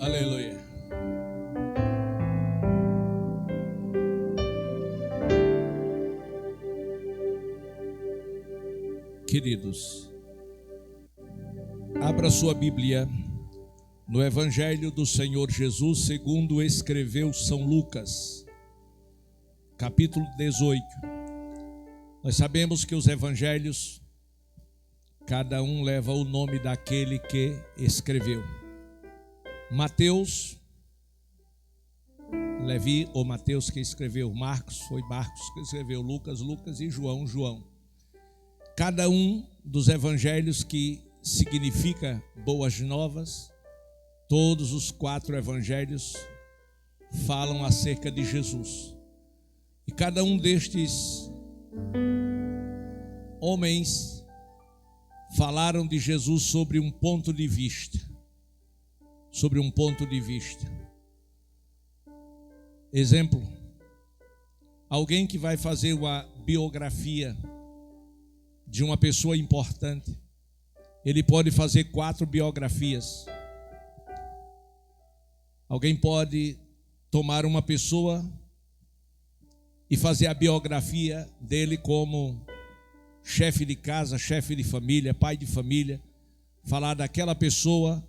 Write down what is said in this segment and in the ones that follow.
Aleluia. Queridos, abra sua Bíblia no Evangelho do Senhor Jesus segundo escreveu São Lucas, capítulo 18. Nós sabemos que os evangelhos, cada um leva o nome daquele que escreveu. Mateus, Levi ou Mateus que escreveu. Marcos, foi Marcos que escreveu. Lucas, Lucas e João, João. Cada um dos evangelhos que significa boas novas, todos os 4 evangelhos falam acerca de Jesus. E cada um destes homens falaram de Jesus sobre um ponto de vista. Sobre um ponto de vista. Exemplo, alguém que vai fazer uma biografia de uma pessoa importante, ele pode fazer 4 biografias. Alguém pode tomar uma pessoa e fazer a biografia dele como chefe de casa, chefe de família, pai de família, falar daquela pessoa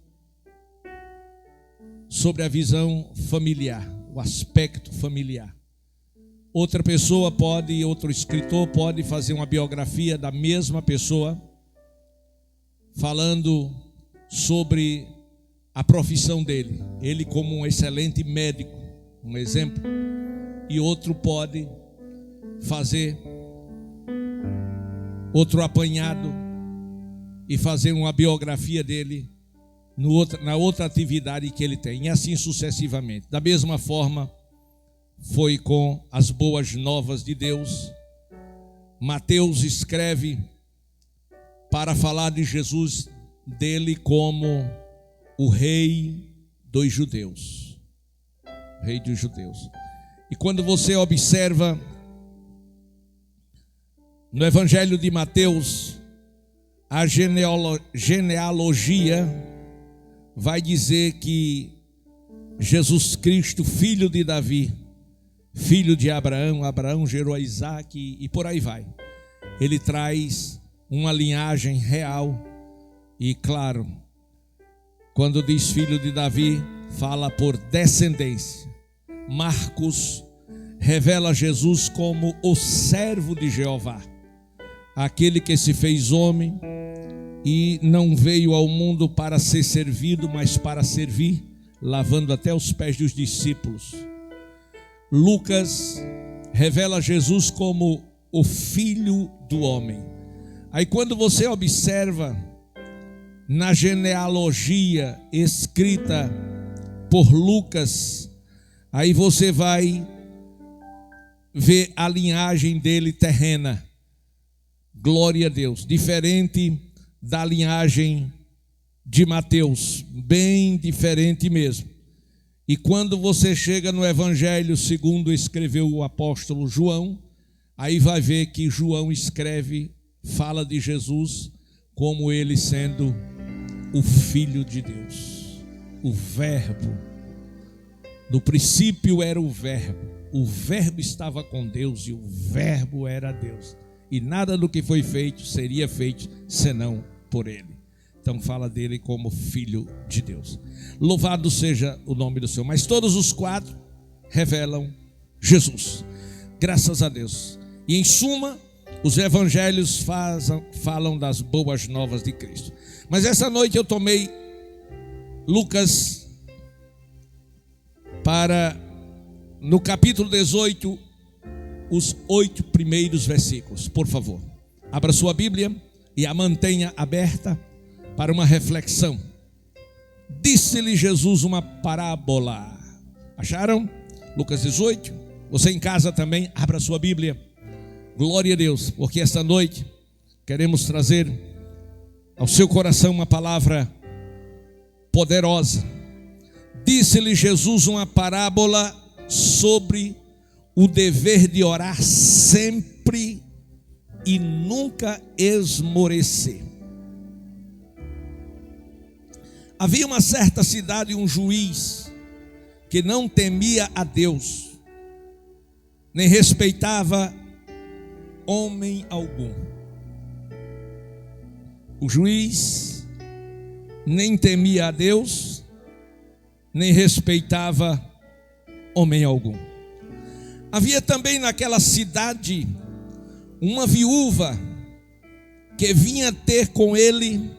sobre a visão familiar, o aspecto familiar. Outra pessoa pode, outro escritor pode fazer uma biografia da mesma pessoa, falando sobre a profissão dele, ele como um excelente médico, um exemplo. E outro pode fazer outro apanhado e fazer uma biografia dele na outra atividade que ele tem, e assim sucessivamente. Da mesma forma foi com as boas novas de Deus. Mateus escreve para falar de Jesus, dele como o rei dos judeus. Rei dos judeus. E quando você observa no Evangelho de Mateus, a genealogia vai dizer que Jesus Cristo, filho de Davi, filho de Abraão, Abraão gerou a Isaac e por aí vai. Ele traz uma linhagem real e claro, quando diz filho de Davi, fala por descendência. Marcos revela Jesus como o servo de Jeová, aquele que se fez homem e não veio ao mundo para ser servido, mas para servir, lavando até os pés dos discípulos. Lucas revela Jesus como o filho do homem. Aí quando você observa na genealogia escrita por Lucas, aí você vai ver a linhagem dele terrena. Glória a Deus, diferente da linhagem de Mateus, bem diferente mesmo. E quando você chega no Evangelho segundo escreveu o apóstolo João, aí vai ver que João fala de Jesus como ele sendo o Filho de Deus, o Verbo. No princípio era o Verbo estava com Deus e o Verbo era Deus. E nada do que foi feito seria feito senão por ele. Então fala dele como Filho de Deus. Louvado seja o nome do Senhor. Mas todos os 4 revelam Jesus. Graças a Deus. E em suma, os evangelhos falam das boas novas de Cristo. Mas essa noite eu tomei Lucas para, no capítulo 18, os 8 primeiros versículos. Por favor, abra sua Bíblia e a mantenha aberta para uma reflexão. Disse-lhe Jesus uma parábola. Acharam? Lucas 18. Você em casa também, abra sua Bíblia. Glória a Deus, porque esta noite queremos trazer ao seu coração uma palavra poderosa. Disse-lhe Jesus uma parábola sobre o dever de orar sempre e nunca esmorecer. Havia uma certa cidade um juiz que não temia a Deus, nem respeitava homem algum. O juiz nem temia a Deus, nem respeitava homem algum. Havia também naquela cidade uma viúva que vinha ter com ele,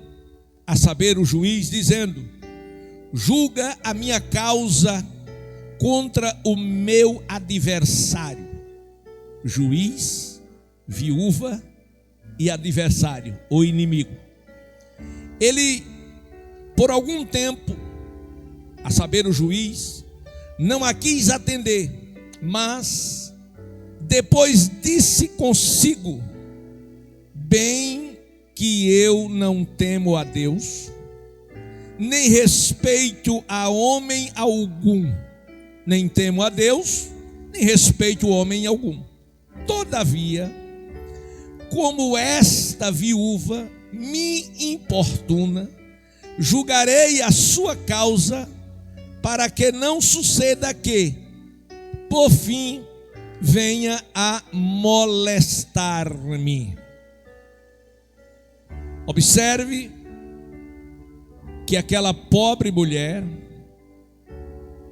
a saber, o juiz, dizendo: julga a minha causa contra o meu adversário. Juiz, viúva e adversário, ou inimigo. Ele, por algum tempo, a saber, o juiz, não a quis atender, mas depois disse consigo: bem que eu não temo a Deus, nem respeito a homem algum, nem temo a Deus, nem respeito homem algum. Todavia, como esta viúva me importuna, julgarei a sua causa, para que não suceda que, por fim, venha a molestar-me. Observe que aquela pobre mulher,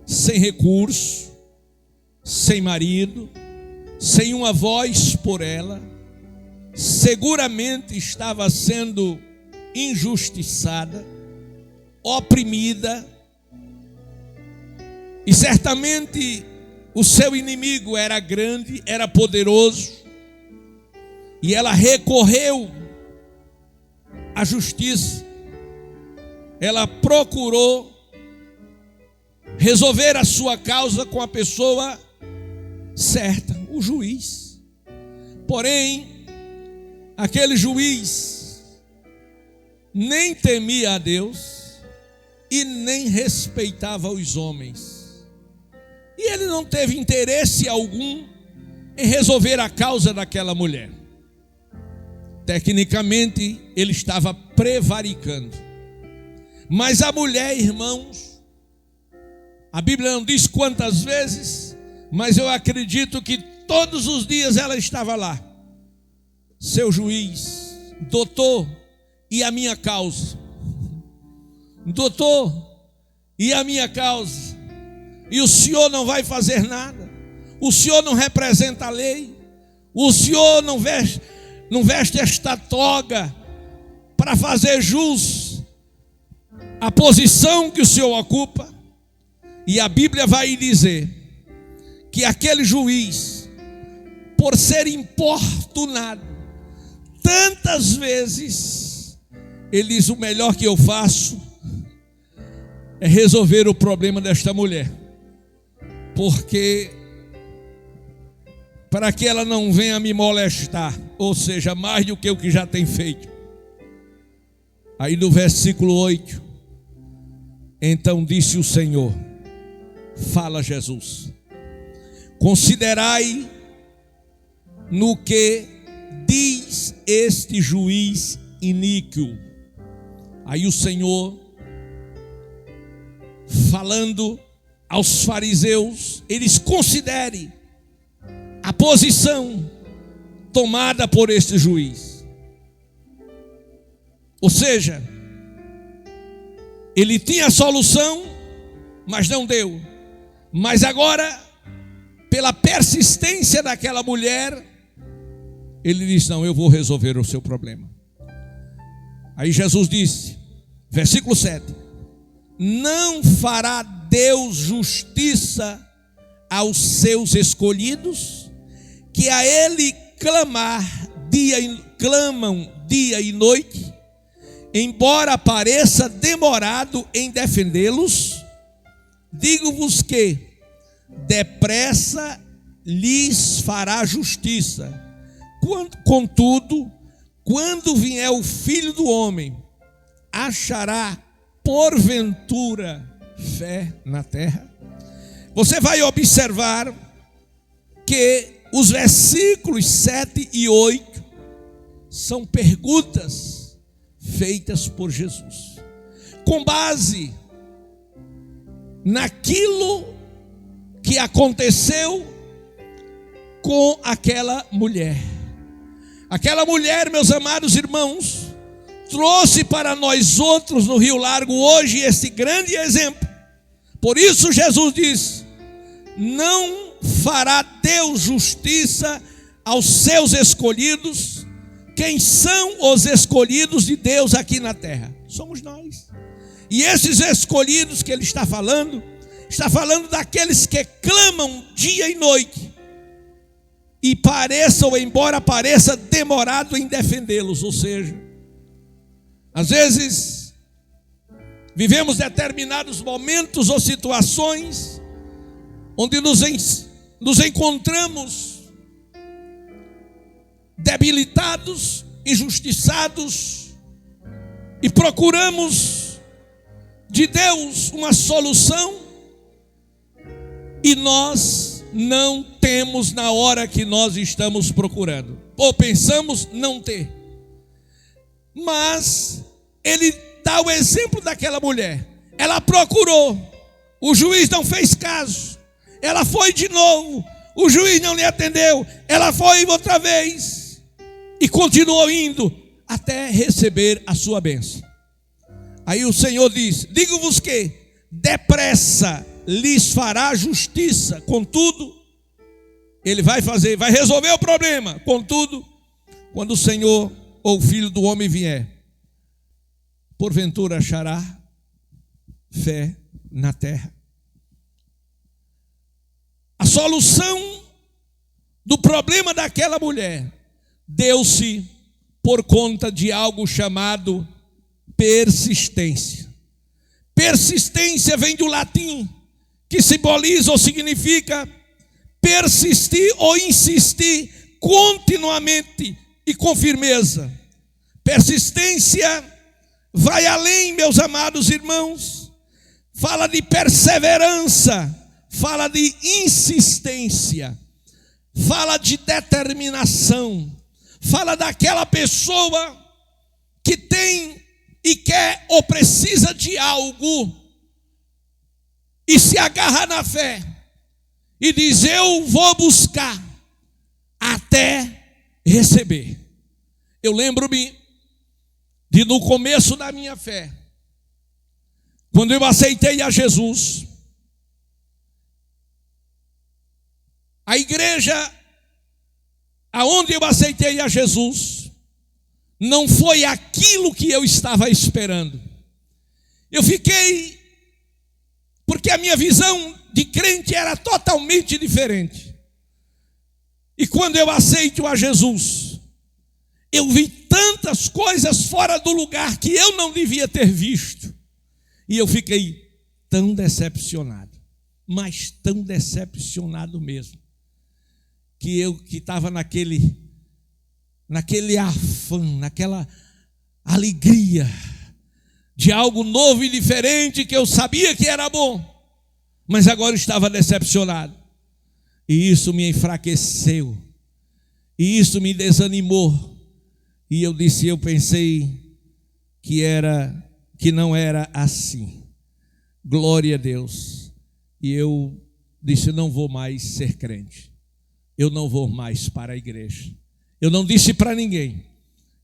sem recurso, sem marido, sem uma voz por ela, seguramente estava sendo injustiçada, oprimida, e certamente o seu inimigo era grande, era poderoso, e ela recorreu à justiça. Ela procurou resolver a sua causa com a pessoa certa, o juiz. Porém, aquele juiz nem temia a Deus e nem respeitava os homens. E ele não teve interesse algum em resolver a causa daquela mulher. Tecnicamente, ele estava prevaricando. Mas a mulher, irmãos, a Bíblia não diz quantas vezes, mas eu acredito que todos os dias ela estava lá. Seu juiz, doutor, e a minha causa? Doutor, e a minha causa? E o senhor não vai fazer nada? O senhor não representa a lei? O senhor não veste esta toga para fazer jus a posição que o senhor ocupa? E a Bíblia vai dizer que aquele juiz, por ser importunado tantas vezes, ele diz: o melhor que eu faço é resolver o problema desta mulher, porque para que ela não venha me molestar, ou seja, mais do que o que já tem feito. Aí no versículo 8, então disse o Senhor, fala Jesus: considerai no que diz este juiz iníquo. Aí o Senhor, falando aos fariseus, eles considerem a posição tomada por este juiz. Ou seja, ele tinha a solução, mas não deu. Mas agora, pela persistência daquela mulher, ele diz: não, eu vou resolver o seu problema. Aí Jesus disse, versículo 7: não fará Deus justiça aos seus escolhidos, que a Ele clamam dia e noite, embora pareça demorado em defendê-los? Digo-vos que depressa lhes fará justiça. Contudo, quando vier o Filho do Homem, achará porventura fé na terra? Você vai observar que os versículos 7 e 8 são perguntas feitas por Jesus. com base naquilo que aconteceu com aquela mulher. Aquela mulher, meus amados irmãos, trouxe para nós outros no Rio Largo hoje esse grande exemplo. Por isso Jesus diz: não fará Deus justiça aos seus escolhidos. Quem são os escolhidos de Deus aqui na terra? Somos nós. E esses escolhidos que ele está falando daqueles que clamam dia e noite, e embora pareça demorado em defendê-los. Ou seja, às vezes vivemos determinados momentos ou situações onde nos encontramos debilitados, injustiçados, e procuramos de Deus uma solução, e nós não temos na hora que nós estamos procurando, ou pensamos não ter. Mas ele dá o exemplo daquela mulher. Ela procurou, o juiz não fez caso, ela foi de novo, o juiz não lhe atendeu, ela foi outra vez, e continuou indo até receber a sua bênção. Aí o Senhor diz: digo-vos que depressa lhes fará justiça. Contudo, ele vai resolver o problema. Contudo, quando o Senhor ou o Filho do Homem vier, porventura achará fé na terra. A solução do problema daquela mulher deu-se por conta de algo chamado persistência. Persistência vem do latim, que simboliza ou significa persistir ou insistir continuamente e com firmeza. Persistência vai além, meus amados irmãos, fala de perseverança, fala de insistência, fala de determinação, fala daquela pessoa que tem e quer ou precisa de algo e se agarra na fé e diz: eu vou buscar até receber. Eu lembro-me de, no começo da minha fé, quando eu aceitei a Jesus, a igreja aonde eu aceitei a Jesus não foi aquilo que eu estava esperando. Eu fiquei, porque a minha visão de crente era totalmente diferente. E quando eu aceito a Jesus, eu vi tantas coisas fora do lugar que eu não devia ter visto. E eu fiquei tão decepcionado, mas tão decepcionado mesmo, que eu que estava naquele afã, naquela alegria de algo novo e diferente, que eu sabia que era bom, mas agora estava decepcionado. E isso me enfraqueceu, e isso me desanimou. E eu pensei que não era assim. Glória a Deus. E eu disse: não vou mais ser crente, eu não vou mais para a igreja. Eu não disse para ninguém,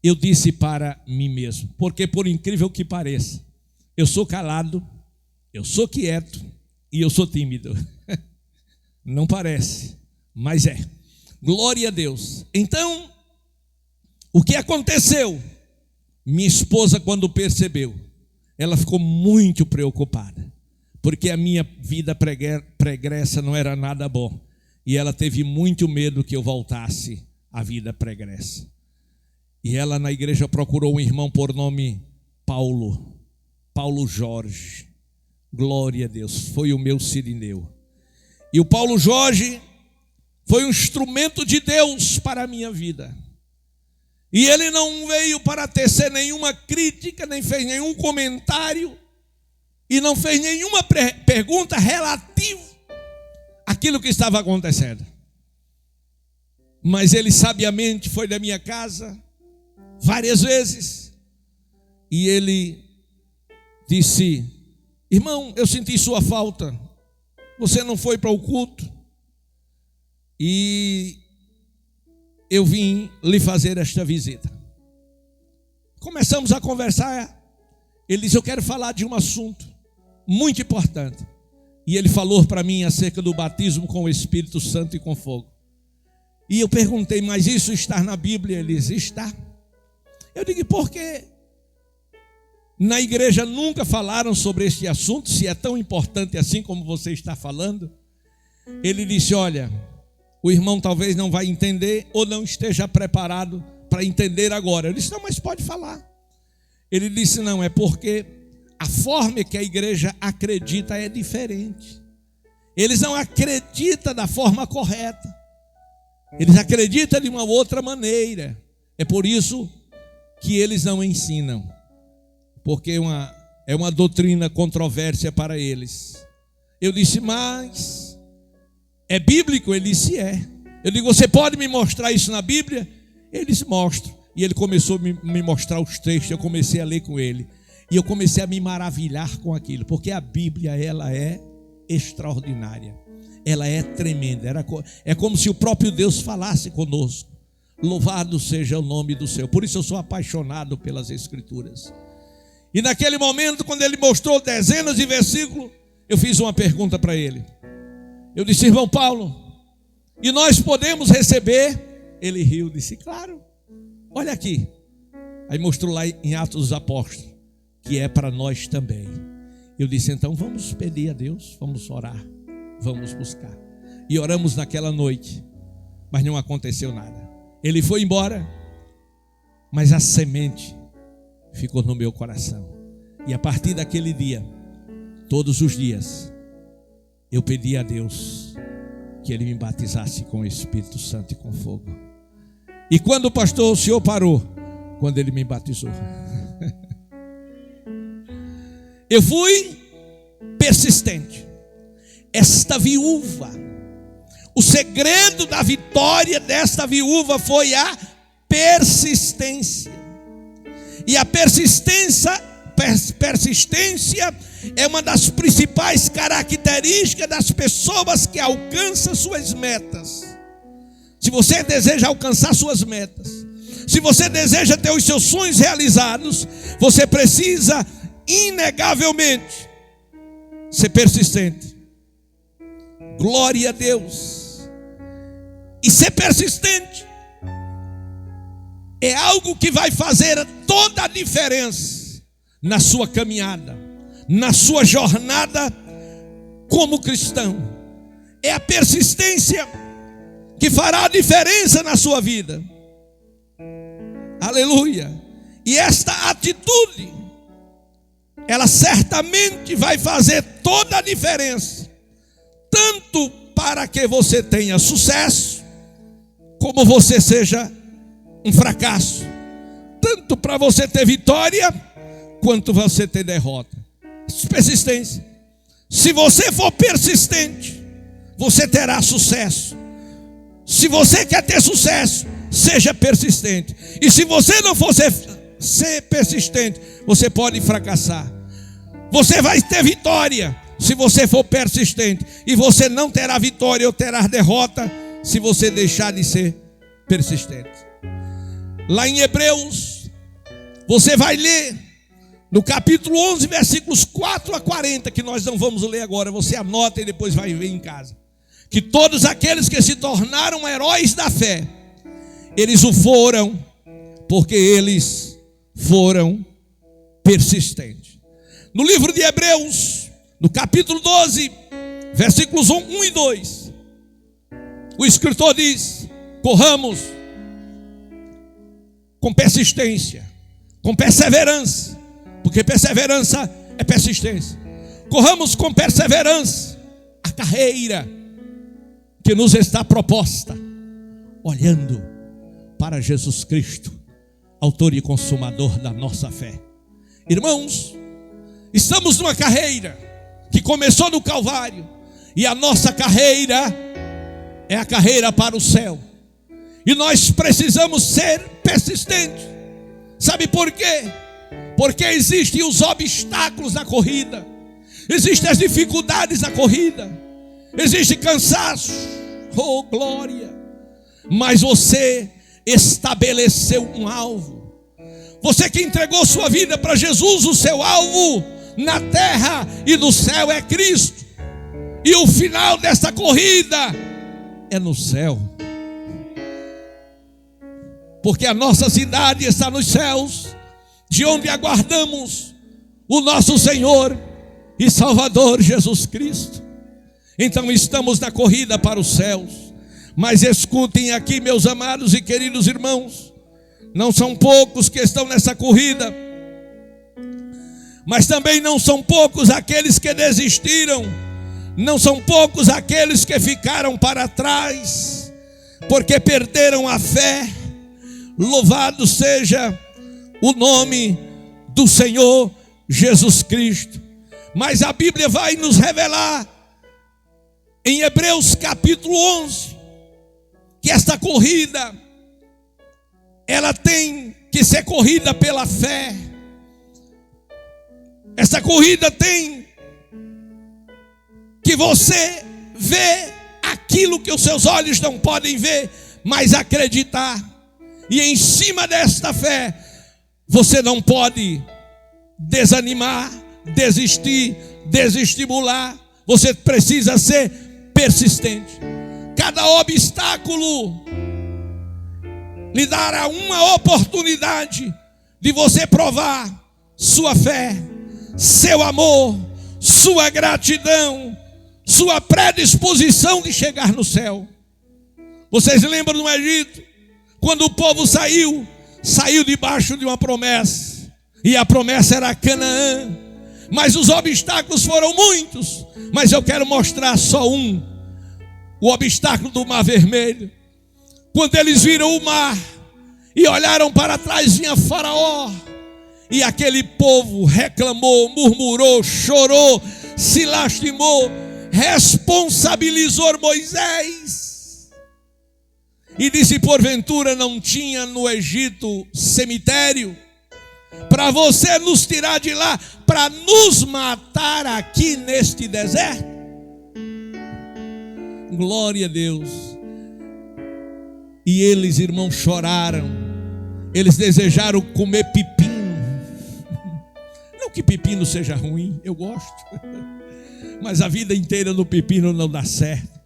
eu disse para mim mesmo. Porque, por incrível que pareça, eu sou calado, eu sou quieto e eu sou tímido. Não parece, mas é. Glória a Deus. Então, o que aconteceu? Minha esposa, quando percebeu, ela ficou muito preocupada, porque a minha vida pregressa não era nada bom, e ela teve muito medo que eu voltasse à vida pregressa. E ela na igreja procurou um irmão por nome Paulo Jorge. Glória a Deus, foi o meu Cirineu. E o Paulo Jorge foi um instrumento de Deus para a minha vida. E ele não veio para tecer nenhuma crítica, nem fez nenhum comentário, e não fez nenhuma pergunta relativa àquilo que estava acontecendo. Mas ele sabiamente foi da minha casa várias vezes, e ele disse: irmão, eu senti sua falta, você não foi para o culto e eu vim lhe fazer esta visita. Começamos a conversar. Ele disse: eu quero falar de um assunto muito importante. E ele falou para mim acerca do batismo com o Espírito Santo e com fogo. E eu perguntei: mas isso está na Bíblia? Ele disse: está. Eu digo: por quê? Na igreja nunca falaram sobre este assunto, se é tão importante assim como você está falando. Ele disse: olha, o irmão talvez não vai entender ou não esteja preparado para entender agora. Eu disse: não, mas pode falar. Ele disse: não, é porque a forma que a igreja acredita é diferente. Eles não acreditam da forma correta. Eles acreditam de uma outra maneira. É por isso que eles não ensinam. Porque é uma doutrina controvérsia para eles. Eu disse: mas é bíblico? Ele disse: é. Eu digo: você pode me mostrar isso na Bíblia? Ele disse: mostro. E ele começou a me mostrar os textos. Eu comecei a ler com ele. E eu comecei a me maravilhar com aquilo. Porque a Bíblia, ela é extraordinária. Ela é tremenda. É como se o próprio Deus falasse conosco. Louvado seja o nome do Senhor. Por isso eu sou apaixonado pelas Escrituras. E naquele momento, quando ele mostrou dezenas de versículos, eu fiz uma pergunta para ele. Eu disse: irmão Paulo, e nós podemos receber? Ele riu, disse: claro, olha aqui. Aí mostrou lá em Atos dos Apóstolos, que é para nós também. Eu disse: então vamos pedir a Deus, vamos orar, vamos buscar. E oramos naquela noite, mas não aconteceu nada. Ele foi embora, mas a semente ficou no meu coração. E a partir daquele dia, todos os dias, eu pedi a Deus que Ele me batizasse com o Espírito Santo e com fogo. E quando, pastor, o senhor parou? Quando Ele me batizou. Eu fui persistente. Esta viúva, o segredo da vitória desta viúva foi a persistência. E a persistência é uma das principais características das pessoas que alcançam suas metas. Se você deseja alcançar suas metas, se você deseja ter os seus sonhos realizados, você precisa inegavelmente ser persistente. Glória a Deus. E ser persistente é algo que vai fazer toda a diferença na sua caminhada, na sua jornada como cristão. É a persistência que fará a diferença na sua vida. Aleluia. E esta atitude, ela certamente vai fazer toda a diferença, tanto para que você tenha sucesso, como você seja um fracasso, tanto para você ter vitória, quanto você ter derrota. Persistência. Se você for persistente, você terá sucesso. Se você quer ter sucesso, seja persistente. E se você não for ser persistente, você pode fracassar. Você vai ter vitória se você for persistente, e você não terá vitória ou terá derrota se você deixar de ser persistente. Lá em Hebreus, você vai ler no capítulo 11, versículos 4 a 40, que nós não vamos ler agora, você anota e depois vai ver em casa. Que todos aqueles que se tornaram heróis da fé, eles o foram porque eles foram persistentes. No livro de Hebreus, no capítulo 12, versículos 1 e 2, o escritor diz: corramos com persistência, com perseverança, porque perseverança é persistência. Corramos com perseverança a carreira que nos está proposta, olhando para Jesus Cristo, autor e consumador da nossa fé. Irmãos, estamos numa carreira que começou no Calvário, e a nossa carreira é a carreira para o céu. E nós precisamos ser persistentes. Sabe por quê? Porque existem os obstáculos na corrida, existem as dificuldades na corrida, existe cansaço, oh glória, mas você estabeleceu um alvo. Você que entregou sua vida para Jesus, o seu alvo na terra e no céu é Cristo, e o final dessa corrida é no céu, porque a nossa cidade está nos céus, de onde aguardamos o nosso Senhor e Salvador Jesus Cristo. Então estamos na corrida para os céus. Mas escutem aqui, meus amados e queridos irmãos, não são poucos que estão nessa corrida, mas também não são poucos aqueles que desistiram, não são poucos aqueles que ficaram para trás, porque perderam a fé. Louvado seja o nome do Senhor Jesus Cristo. Mas a Bíblia vai nos revelar em Hebreus capítulo 11 que esta corrida, ela tem que ser corrida pela fé. Essa corrida tem que você ver aquilo que os seus olhos não podem ver, mas acreditar. E em cima desta fé, você não pode desanimar, desistir, desestimular. Você precisa ser persistente. Cada obstáculo lhe dará uma oportunidade de você provar sua fé, seu amor, sua gratidão, sua predisposição de chegar no céu. Vocês lembram no Egito, quando o povo saiu debaixo de uma promessa, e a promessa era Canaã, mas os obstáculos foram muitos, mas eu quero mostrar só um, o obstáculo do Mar Vermelho. Quando eles viram o mar e olharam para trás, vinha Faraó, e aquele povo reclamou, murmurou, chorou, se lastimou, responsabilizou Moisés e disse: porventura não tinha no Egito cemitério para você nos tirar de lá, para nos matar aqui neste deserto? Glória a Deus. E eles, irmãos, choraram. Eles desejaram comer pepino. Não que pepino seja ruim, eu gosto, mas a vida inteira no pepino não dá certo.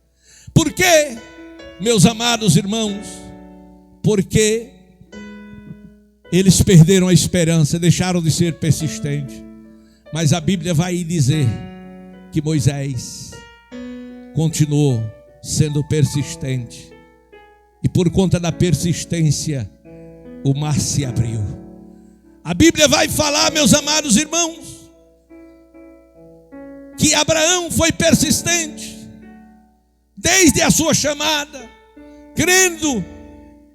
Por quê, meus amados irmãos? Porque eles perderam a esperança, deixaram de ser persistentes. Mas a Bíblia vai dizer que Moisés continuou sendo persistente, e por conta da persistência o mar se abriu. A Bíblia vai falar, meus amados irmãos, que Abraão foi persistente desde a sua chamada, crendo.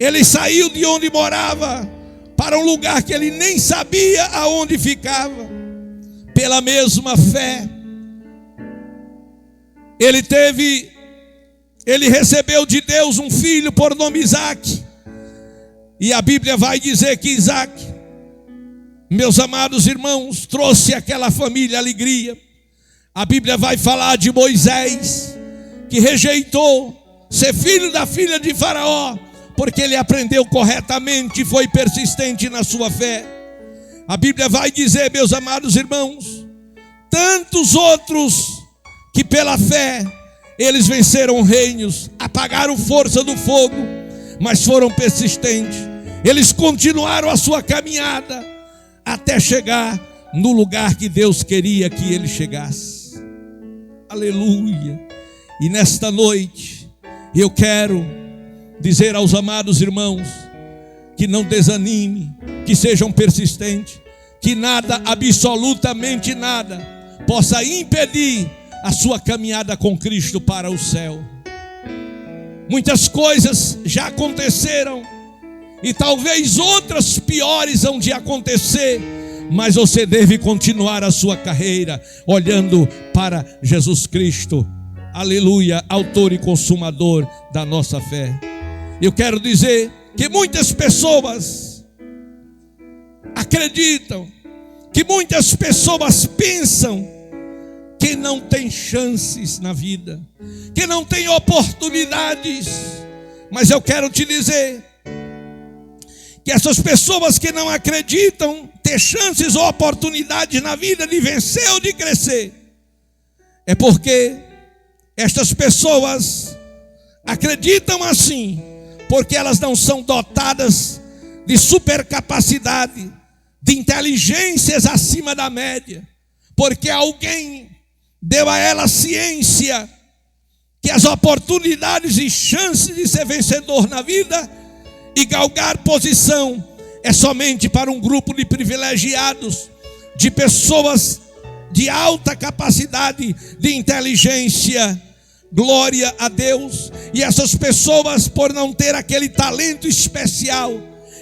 Ele saiu de onde morava para um lugar que ele nem sabia aonde ficava. Pela mesma fé, ele recebeu de Deus um filho por nome Isaque. E a Bíblia vai dizer que Isaque, meus amados irmãos, trouxe àquela família alegria. A Bíblia vai falar de Moisés, que rejeitou ser filho da filha de Faraó, porque ele aprendeu corretamente e foi persistente na sua fé. A Bíblia vai dizer, meus amados irmãos, tantos outros que pela fé eles venceram reinos, apagaram força do fogo, mas foram persistentes. Eles continuaram a sua caminhada até chegar no lugar que Deus queria que ele chegasse. Aleluia. E nesta noite eu quero dizer aos amados irmãos que não desanime, que sejam persistentes, que nada, absolutamente nada, possa impedir a sua caminhada com Cristo para o céu. Muitas coisas já aconteceram e talvez outras piores hão de acontecer, mas você deve continuar a sua carreira olhando para Jesus Cristo, aleluia, autor e consumador da nossa fé. Eu quero dizer que muitas pessoas acreditam que muitas pessoas pensam que não tem chances na vida, que não tem oportunidades. Mas eu quero te dizer que essas pessoas que não acreditam ter chances ou oportunidades na vida de vencer ou de crescer, é porque estas pessoas acreditam assim, porque elas não são dotadas de supercapacidade, de inteligências acima da média, porque alguém deu a ela ciência que as oportunidades e chances de ser vencedor na vida e galgar posição é somente para um grupo de privilegiados, de pessoas de alta capacidade de inteligência. Glória a Deus. E essas pessoas, por não ter aquele talento especial,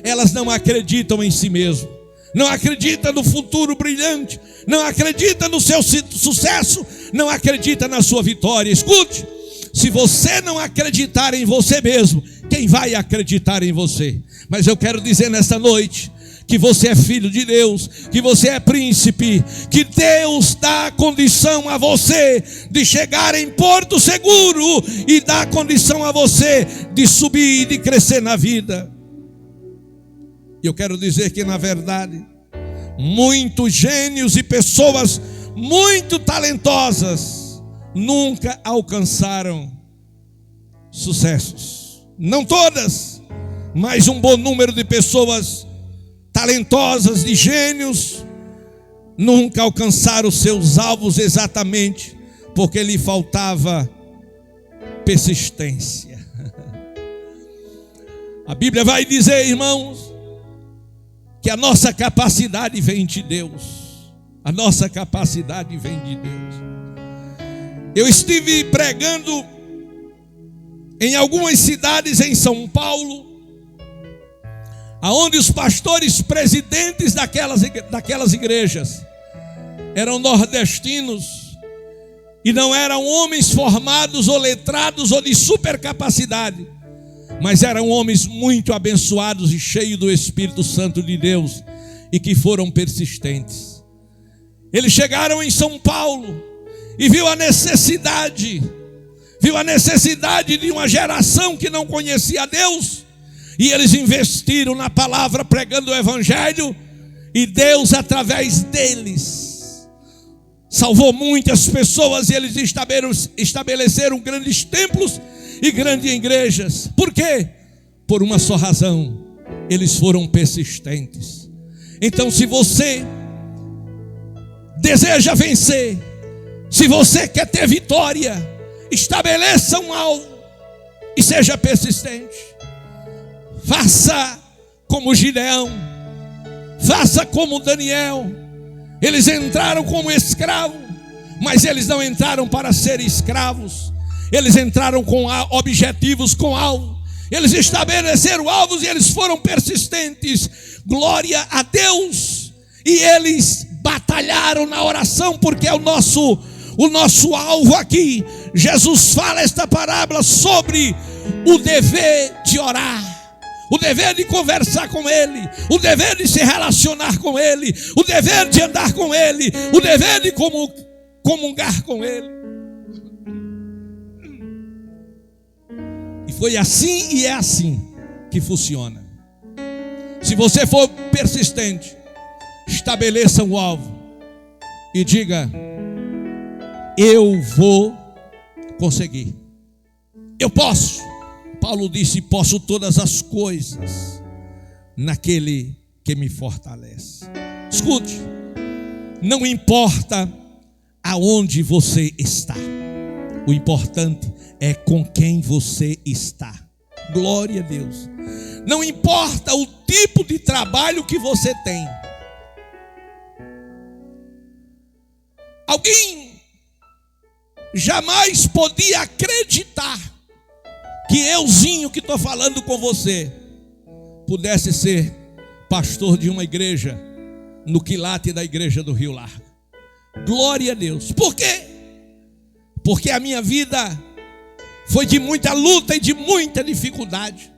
elas não acreditam em si mesmas, não acreditam no futuro brilhante, não acreditam no seu sucesso, não acreditam na sua vitória. Escute, se você não acreditar em você mesmo, quem vai acreditar em você? Mas eu quero dizer nesta noite que você é filho de Deus, que você é príncipe, que Deus dá condição a você de chegar em porto seguro e dá condição a você de subir e de crescer na vida. E eu quero dizer que, na verdade, muitos gênios e pessoas muito talentosas nunca alcançaram sucessos. Não todas, mas um bom número de pessoas talentosas, de gênios, nunca alcançaram os seus alvos exatamente porque lhe faltava persistência. A Bíblia vai dizer, irmãos, que a nossa capacidade vem de Deus. A nossa capacidade vem de Deus. Eu estive pregando em algumas cidades em São Paulo, aonde os pastores presidentes daquelas igrejas eram nordestinos e não eram homens formados ou letrados ou de supercapacidade, mas eram homens muito abençoados e cheios do Espírito Santo de Deus e que foram persistentes. Eles chegaram em São Paulo e viu a necessidade de uma geração que não conhecia a Deus. E eles investiram na palavra, pregando o evangelho, e Deus, através deles, salvou muitas pessoas. E eles estabeleceram grandes templos e grandes igrejas. Por quê? Por uma só razão: eles foram persistentes. Então, se você deseja vencer, se você quer ter vitória, estabeleça um alvo e seja persistente. Faça como Gideão, faça como Daniel. Eles entraram como escravos, mas eles não entraram para ser escravos. Eles entraram com objetivos, com alvo. Eles estabeleceram alvos e eles foram persistentes. Glória a Deus. E eles batalharam na oração, porque é o nosso alvo aqui. Jesus fala esta parábola sobre o dever de orar, o dever de conversar com Ele, o dever de se relacionar com Ele, o dever de andar com Ele, o dever de comungar com Ele. E foi assim e é assim que funciona. Se você for persistente, estabeleça um alvo e diga: eu vou conseguir, eu posso. Paulo disse: posso todas as coisas naquele que me fortalece. Escute, não importa aonde você está, o importante é com quem você está. Glória a Deus. Não importa o tipo de trabalho que você tem. Alguém jamais podia acreditar que euzinho que estou falando com você pudesse ser pastor de uma igreja no quilate da igreja do Rio Largo. Glória a Deus. Por quê? Porque a minha vida foi de muita luta e de muita dificuldade.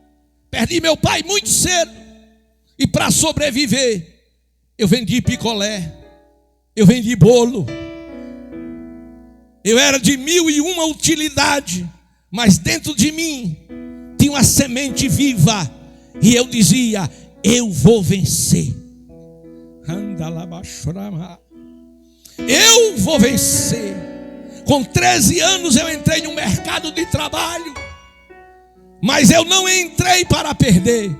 Perdi meu pai muito cedo, e para sobreviver eu vendi picolé, eu vendi bolo, eu era de 1001 utilidade, mas dentro de mim tinha uma semente viva, e eu dizia: eu vou vencer. Eu vou vencer. Com 13 anos eu entrei no mercado de trabalho, mas eu não entrei para perder,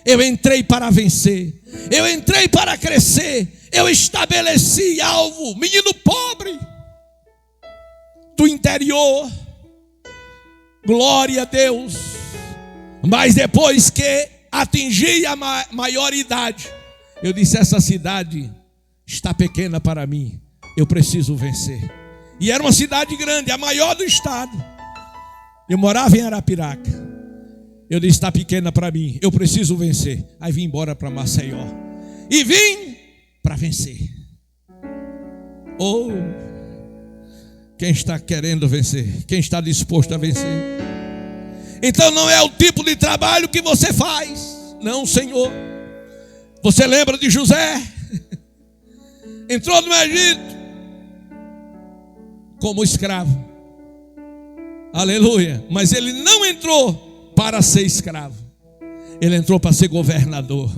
eu entrei para vencer, eu entrei para crescer. Eu estabeleci alvo. Menino pobre do interior, glória a Deus. Mas depois que atingi a maioridade, eu disse: essa cidade está pequena para mim, eu preciso vencer. E era uma cidade grande, a maior do estado. Eu morava em Arapiraca. Eu disse: está pequena para mim, eu preciso vencer. Aí vim embora para Maceió, e vim para vencer. Oh, quem está querendo vencer? Quem está disposto a vencer? Então não é o tipo de trabalho que você faz, não, Senhor. Você lembra de José? Entrou no Egito como escravo, aleluia. Mas ele não entrou para ser escravo, ele entrou para ser governador.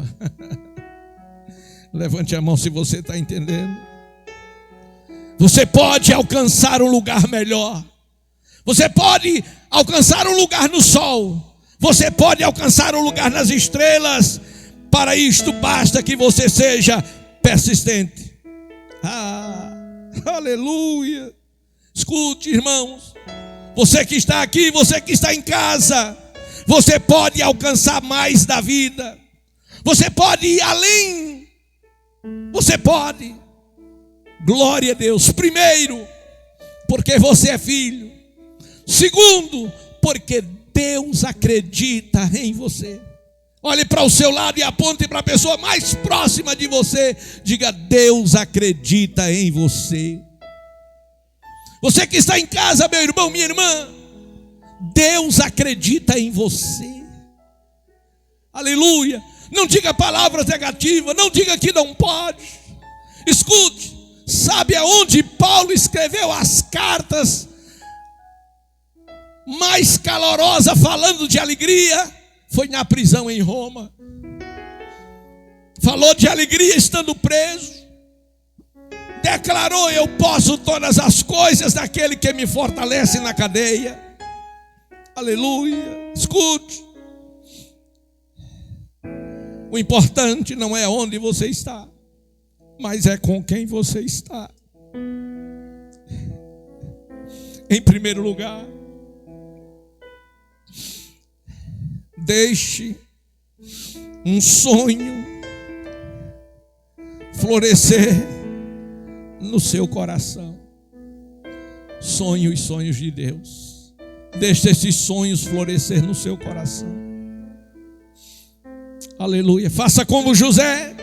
Levante a mão se você está entendendo. Você pode alcançar um lugar melhor, você pode alcançar um lugar no sol, você pode alcançar um lugar nas estrelas. Para isto basta que você seja persistente. Aleluia. Escute, irmãos, você que está aqui, você que está em casa, você pode alcançar mais da vida, você pode ir além, você pode. Glória a Deus. Primeiro, porque você é filho. Segundo, porque Deus acredita em você. Olhe para o seu lado e aponte para a pessoa mais próxima de você. Diga: Deus acredita em você. Você que está em casa, meu irmão, minha irmã, Deus acredita em você. Aleluia. Não diga palavras negativas, não diga que não pode. Escute, sabe aonde Paulo escreveu as cartas mais calorosas falando de alegria? Foi na prisão em Roma. Falou de alegria estando preso. Declarou: eu posso todas as coisas daquele que me fortalece na cadeia. Aleluia. Escute, o importante não é onde você está, mas é com quem você está. Em primeiro lugar, deixe um sonho florescer no seu coração. Sonhe os sonhos de Deus. Deixe esses sonhos florescer no seu coração. Aleluia. Faça como José.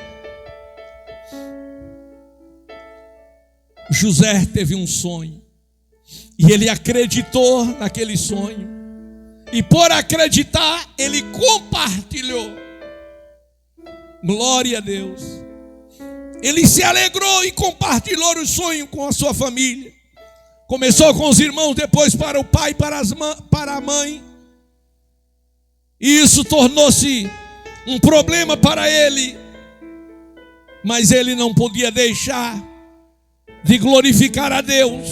José teve um sonho e ele acreditou naquele sonho. E por acreditar, ele compartilhou. Glória a Deus. Ele se alegrou e compartilhou o sonho com a sua família. Começou com os irmãos, depois para o pai, para a mãe. E isso tornou-se um problema para ele. Mas ele não podia deixar de glorificar a Deus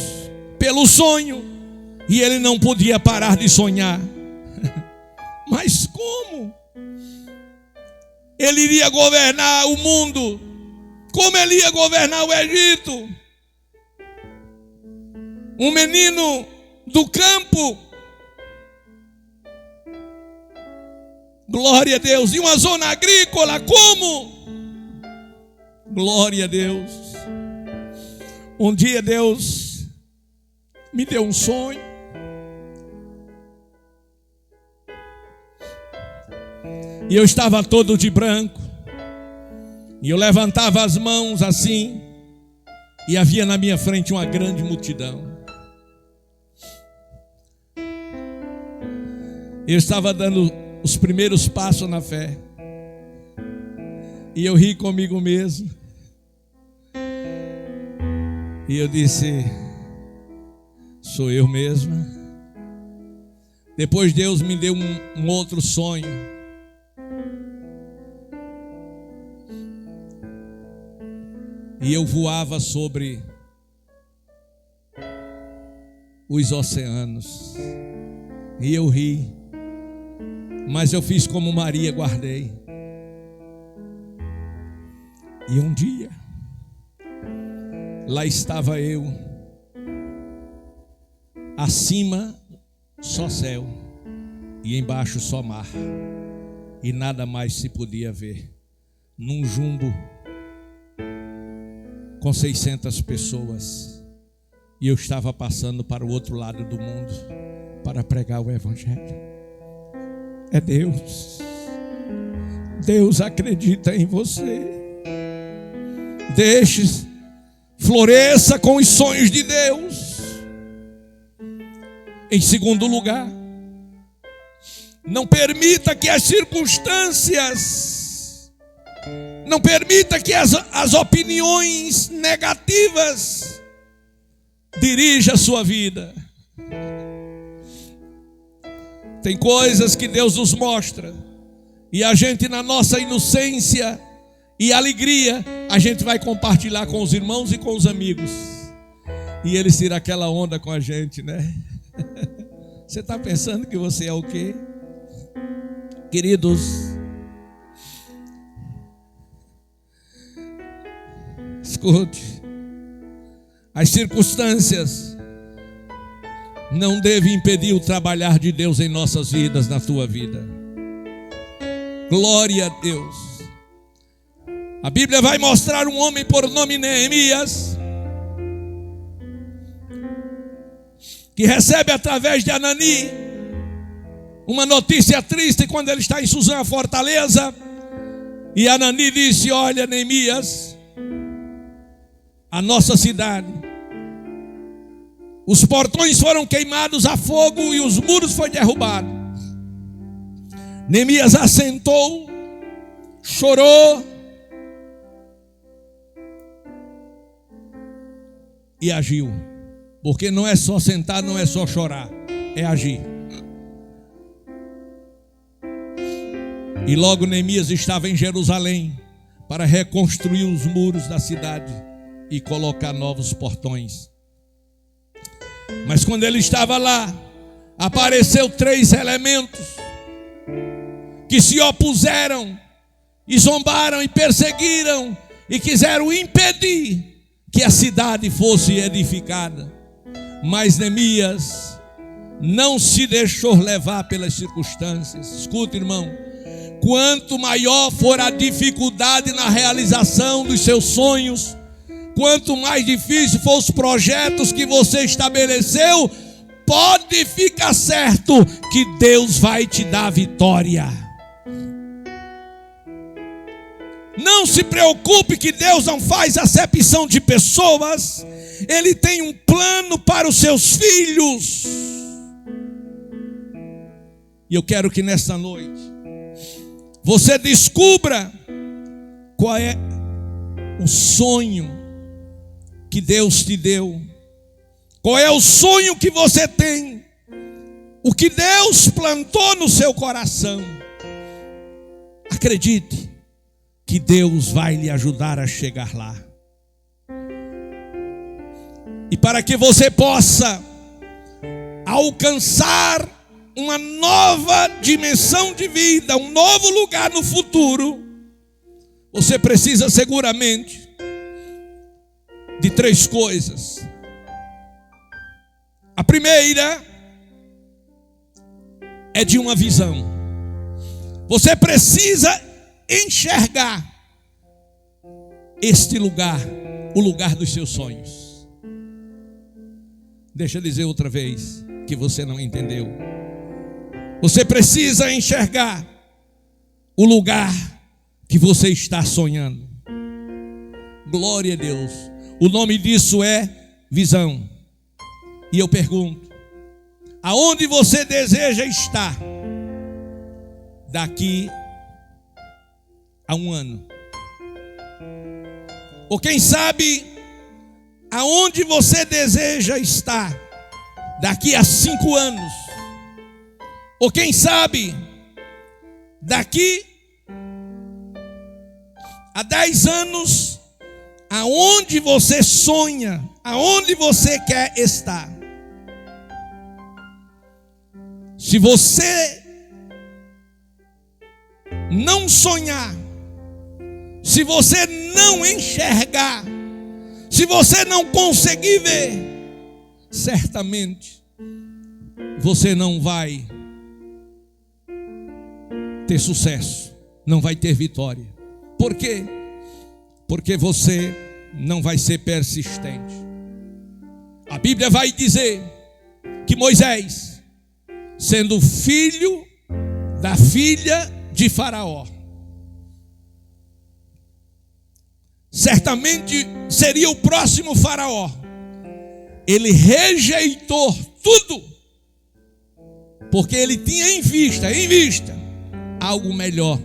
pelo sonho. E ele não podia parar de sonhar. Mas como? Ele iria governar o mundo? Como ele ia governar o Egito? Um menino do campo. Glória a Deus. E uma zona agrícola, como? Glória a Deus. Um dia Deus me deu um sonho. E eu estava todo de branco. E eu levantava as mãos assim. E havia na minha frente uma grande multidão. Eu estava dando os primeiros passos na fé. E eu ri comigo mesmo. E eu disse: sou eu mesma. Depois Deus me deu um outro sonho. E eu voava sobre os oceanos. E eu ri. Mas eu fiz como Maria, guardei. E um dia, lá estava eu, acima só céu e embaixo só mar, e nada mais se podia ver, num jumbo com 600 pessoas, e eu estava passando para o outro lado do mundo para pregar o evangelho. É Deus. Deus acredita em você. Deixe, floresça com os sonhos de Deus. Em segundo lugar, não permita que as circunstâncias, não permita que as opiniões negativas dirijam a sua vida. Tem coisas que Deus nos mostra, e a gente, na nossa inocência e alegria, a gente vai compartilhar com os irmãos e com os amigos, e eles tiram aquela onda com a gente, né? Você está pensando que você é o quê? Queridos, escute, as circunstâncias não devem impedir o trabalhar de Deus em nossas vidas, na tua vida. Glória a Deus. A Bíblia vai mostrar um homem por nome Neemias, que recebe através de Anani uma notícia triste quando ele está em Suzã, a fortaleza. E Anani disse: olha, Neemias, a nossa cidade, os portões foram queimados a fogo e os muros foram derrubados. Neemias assentou, chorou e agiu. Porque não é só sentar, não é só chorar, é agir. E logo Neemias estava em Jerusalém para reconstruir os muros da cidade e colocar novos portões. Mas quando ele estava lá, apareceu 3 elementos que se opuseram e zombaram e perseguiram e quiseram impedir que a cidade fosse edificada. Mas Neemias não se deixou levar pelas circunstâncias. Escuta, irmão, quanto maior for a dificuldade na realização dos seus sonhos, quanto mais difícil for os projetos que você estabeleceu, pode ficar certo que Deus vai te dar vitória. Não se preocupe que Deus não faz acepção de pessoas. Ele tem um plano para os seus filhos. E eu quero que nesta noite você descubra qual é o sonho que Deus te deu. Qual é o sonho que você tem? O que Deus plantou no seu coração. Acredite que Deus vai lhe ajudar a chegar lá. E para que você possa alcançar uma nova dimensão de vida, um novo lugar no futuro, você precisa seguramente de 3 coisas. A primeira é de uma visão. Você precisa enxergar este lugar, o lugar dos seus sonhos. Deixa eu dizer outra vez, que você não entendeu. Você precisa enxergar o lugar que você está sonhando. Glória a Deus. O nome disso é visão. E eu pergunto: aonde você deseja estar daqui a 1 ano? Ou quem sabe aonde você deseja estar daqui a 5 anos, ou quem sabe daqui a 10 anos, aonde você sonha, aonde você quer estar. Se você não sonhar, se você não enxergar, se você não conseguir ver, certamente você não vai ter sucesso, não vai ter vitória. Por quê? Porque você não vai ser persistente. A Bíblia vai dizer que Moisés, sendo filho da filha de Faraó, certamente seria o próximo Faraó. Ele rejeitou tudo, porque ele tinha em vista algo melhor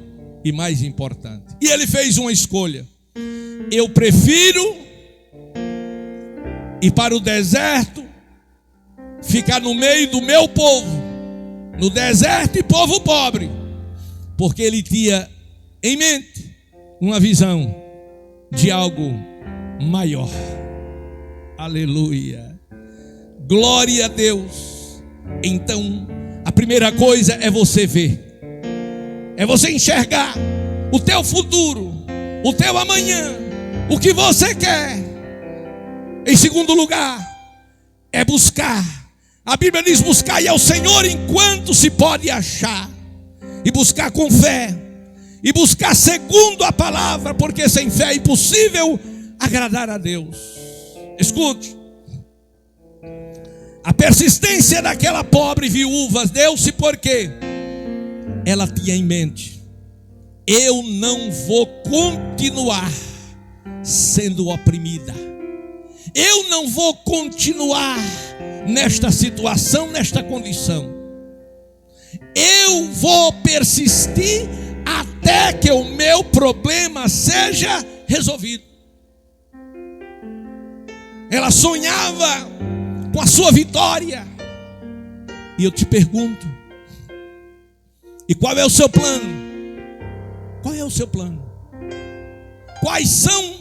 e mais importante. E ele fez uma escolha: eu prefiro ir para o deserto, ficar no meio do meu povo, no deserto e povo pobre, porque ele tinha em mente uma visão de algo maior. Aleluia, glória a Deus. Então, a primeira coisa é você ver, é você enxergar o teu futuro, o teu amanhã, o que você quer. Em segundo lugar, é buscar. A Bíblia diz: buscar ao Senhor enquanto se pode achar, e buscar com fé, e buscar segundo a palavra, porque sem fé é impossível agradar a Deus. Escute, a persistência daquela pobre viúva deu-se porque ela tinha em mente: eu não vou continuar sendo oprimida, eu não vou continuar nesta situação, nesta condição, eu vou persistir até que o meu problema seja resolvido. Ela sonhava com a sua vitória. E eu te pergunto: e qual é o seu plano? Qual é o seu plano? Quais são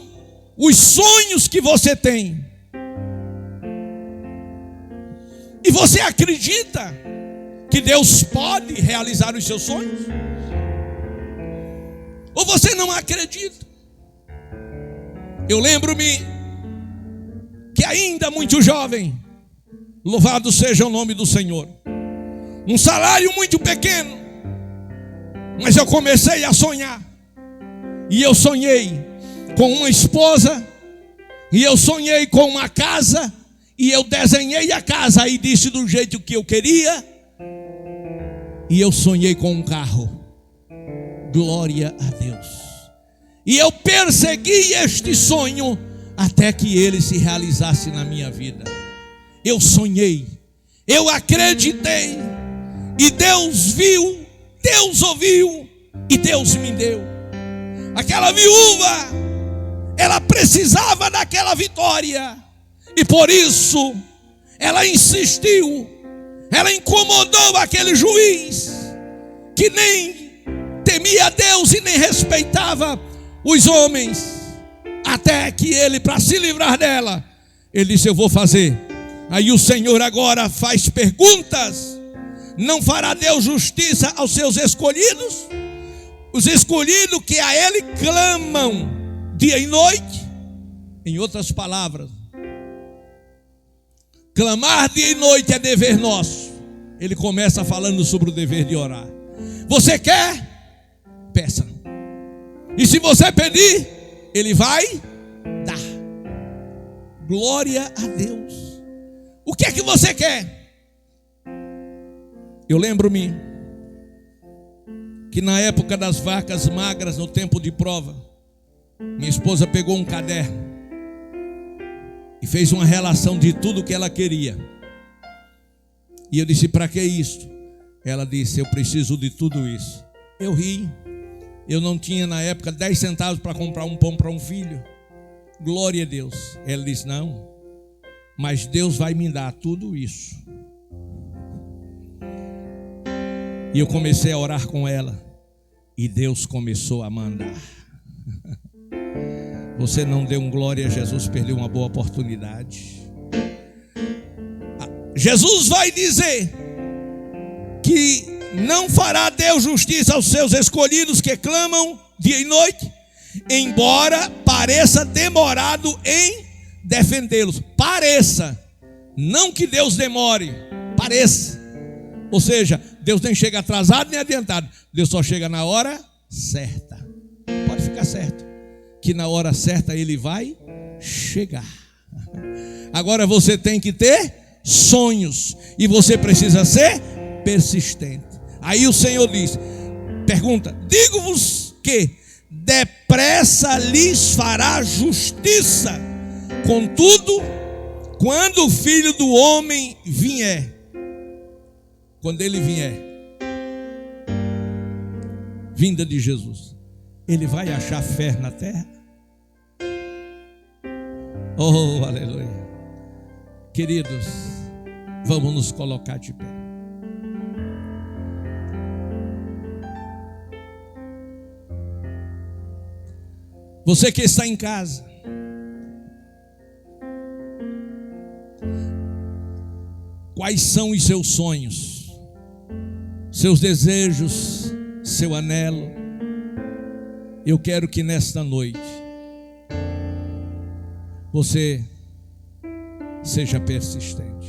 os sonhos que você tem? E você acredita que Deus pode realizar os seus sonhos? Ou você não acredita? Eu lembro-me que ainda muito jovem, louvado seja o nome do Senhor, um salário muito pequeno, mas eu comecei a sonhar. E eu sonhei com uma esposa, e eu sonhei com uma casa, e eu desenhei a casa e disse do jeito que eu queria. E eu sonhei com um carro. Glória a Deus. E eu persegui este sonho até que ele se realizasse na minha vida. Eu sonhei, eu acreditei, e Deus viu, Deus ouviu, e Deus me deu. Aquela viúva, ela precisava daquela vitória, e por isso ela insistiu. Ela incomodou aquele juiz que nem temia a Deus e nem respeitava os homens, até que ele, para se livrar dela, ele disse: eu vou fazer. Aí o Senhor agora faz perguntas: não fará Deus justiça aos seus escolhidos? Os escolhidos que a ele clamam dia e noite. Em outras palavras, clamar dia e noite é dever nosso. Ele começa falando sobre o dever de orar. Você quer? Peça. E se você pedir, ele vai dar. Glória a Deus. O que é que você quer? Eu lembro-me que na época das vacas magras, no tempo de prova, minha esposa pegou um caderno e fez uma relação de tudo que ela queria. E eu disse: para que isso? Ela disse: eu preciso de tudo isso. Eu ri. Eu não tinha na época 10 centavos para comprar um pão para um filho. Glória a Deus. Ela disse: não, mas Deus vai me dar tudo isso. E eu comecei a orar com ela, e Deus começou a mandar. Você não deu glória a Jesus, perdeu uma boa oportunidade. Jesus vai dizer que não fará Deus justiça aos seus escolhidos que clamam dia e noite, embora pareça demorado em defendê-los. Pareça, não que Deus demore, pareça. Ou seja, Deus nem chega atrasado nem adiantado, Deus só chega na hora certa. Pode ficar certo que na hora certa Ele vai chegar. Agora você tem que ter sonhos, e você precisa ser persistente. Aí o Senhor diz, pergunta: digo-vos que depressa lhes fará justiça. Contudo, quando o Filho do Homem vier, quando Ele vier, vinda de Jesus, Ele vai achar fé na terra? Oh, aleluia. Queridos, vamos nos colocar de pé. Você que está em casa, quais são os seus sonhos, seus desejos, seu anelo? Eu quero que nesta noite você seja persistente.